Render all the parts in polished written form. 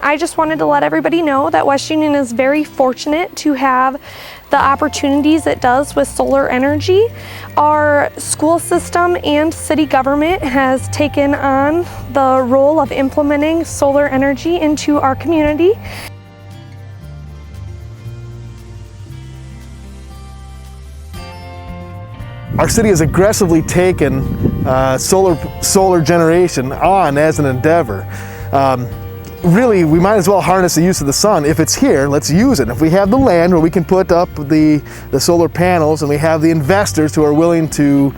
I just wanted to let everybody know that West Union is very fortunate to have the opportunities it does with solar energy. Our school system and city government has taken on the role of implementing solar energy into our community. Our city has aggressively taken solar generation on as an endeavor. Really, we might as well harness the use of the sun. If it's here, let's use it. If we have the land where we can put up the solar panels and we have the investors who are willing to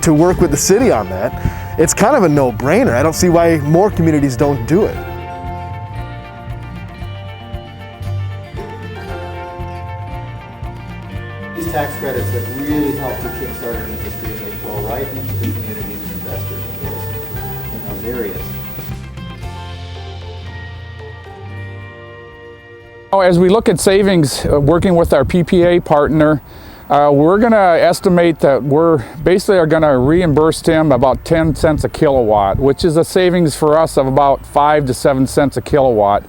work with the city on that, it's kind of a no-brainer. I don't see why more communities don't do it. These tax credits have really helped to kickstart an industry, and they flow right into the communities and investors in those areas. As we look at savings, working with our PPA partner, we're going to estimate that we're basically going to reimburse them about 10 cents a kilowatt, which is a savings for us of about 5 to 7 cents a kilowatt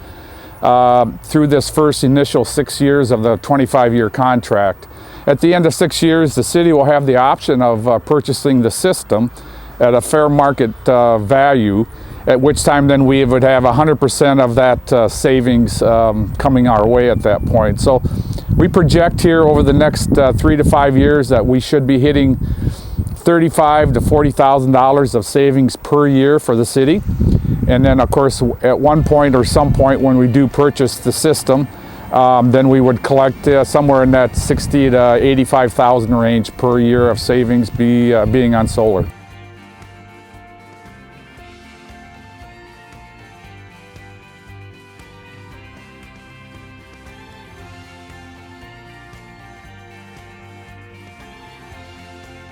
through this first initial 6 years of the 25-year contract. At the end of 6 years, the city will have the option of purchasing the system at a fair market value, at which time then we would have 100% of that savings coming our way at that point. So we project here over the next 3 to 5 years that we should be hitting $35,000 to $40,000 of savings per year for the city. And then of course at one point or some point when we do purchase the system, then we would collect somewhere in that $60,000 to $85,000 range per year of savings being on solar.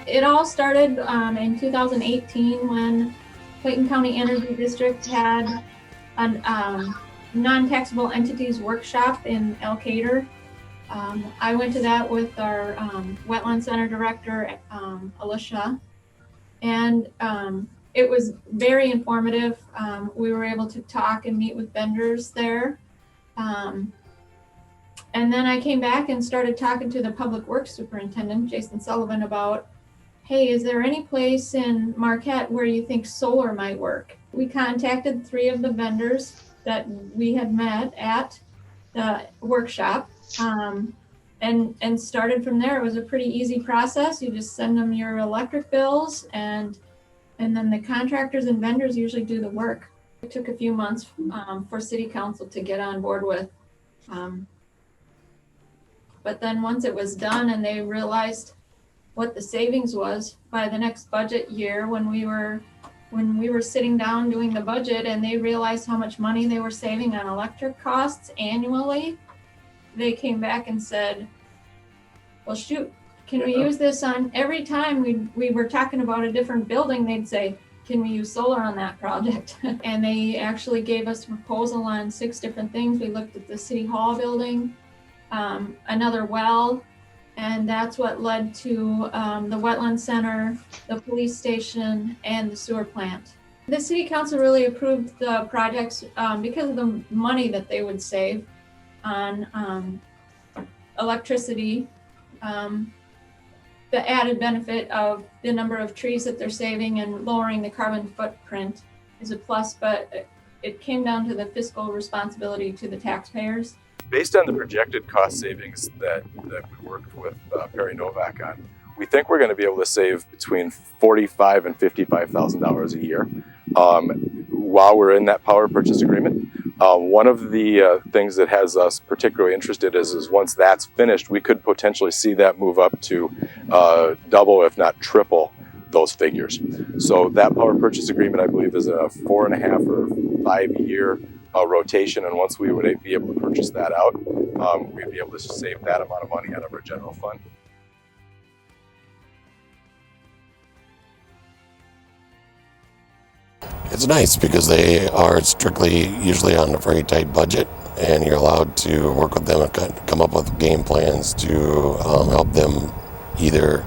It all started in 2018 when Clayton County Energy District had a non-taxable entities workshop in Elkader. I went to that with our Wetland Center Director, Alicia, and it was very informative. We were able to talk and meet with vendors there. And then I came back and started talking to the Public Works Superintendent, Jason Sullivan, about, hey, is there any place in Marquette where you think solar might work? We contacted 3 of the vendors that we had met at the workshop and started from there. It was a pretty easy process. You just send them your electric bills and then the contractors and vendors usually do the work. It took a few months for city council to get on board with. But then once it was done and they realized what the savings was by the next budget year, when we were sitting down doing the budget and they realized how much money they were saving on electric costs annually, they came back and said, well, shoot, can we use this on every time we were talking about a different building, they'd say, can we use solar on that project? And they actually gave us a proposal on 6 different things. We looked at the City Hall building, another well, and that's what led to the Wetland Center, the police station, and the sewer plant. The City Council really approved the projects because of the money that they would save on electricity. The added benefit of the number of trees that they're saving and lowering the carbon footprint is a plus, but it came down to the fiscal responsibility to the taxpayers. Based on the projected cost savings that we worked with Perry Novak on, we think we're going to be able to save between $45,000 and $55,000 a year while we're in that power purchase agreement. One of the things that has us particularly interested is once that's finished, we could potentially see that move up to double, if not triple, those figures. So that power purchase agreement, I believe, is a 4.5 or 5 year rotation, and once we would be able to purchase that out, we'd be able to save that amount of money out of our general fund. It's nice because they are strictly usually on a very tight budget, and you're allowed to work with them and come up with game plans to help them either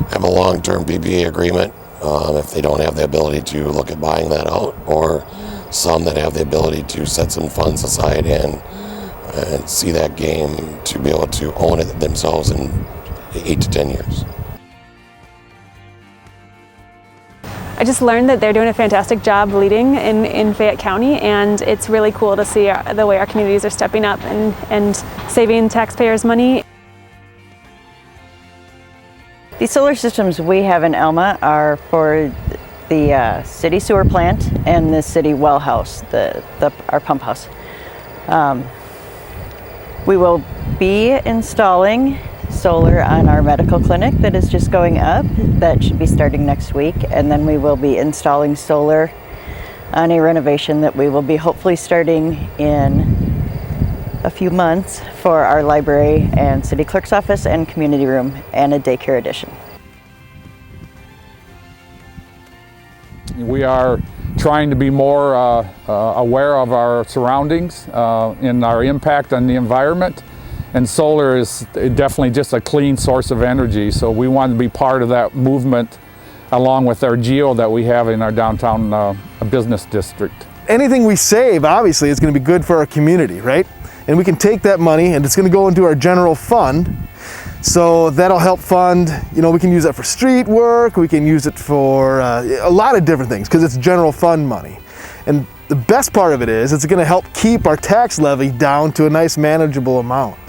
have a long-term PPA agreement if they don't have the ability to look at buying that out, or some that have the ability to set some funds aside and see that game to be able to own it themselves in 8 to 10 years. I just learned that they're doing a fantastic job leading in Fayette County, and it's really cool to see the way our communities are stepping up and saving taxpayers money. The solar systems we have in Alma are for the city sewer plant and the city well house, our pump house. We will be installing solar on our medical clinic that is just going up. That should be starting next week. And then we will be installing solar on a renovation that we will be hopefully starting in a few months for our library and city clerk's office and community room and a daycare addition. We are trying to be more aware of our surroundings and our impact on the environment. And solar is definitely just a clean source of energy. So we want to be part of that movement along with our geo that we have in our downtown business district. Anything we save, obviously, is going to be good for our community, right? And we can take that money and it's going to go into our general fund. So that'll help fund, we can use that for street work, we can use it for a lot of different things because it's general fund money. And the best part of it is it's going to help keep our tax levy down to a nice manageable amount.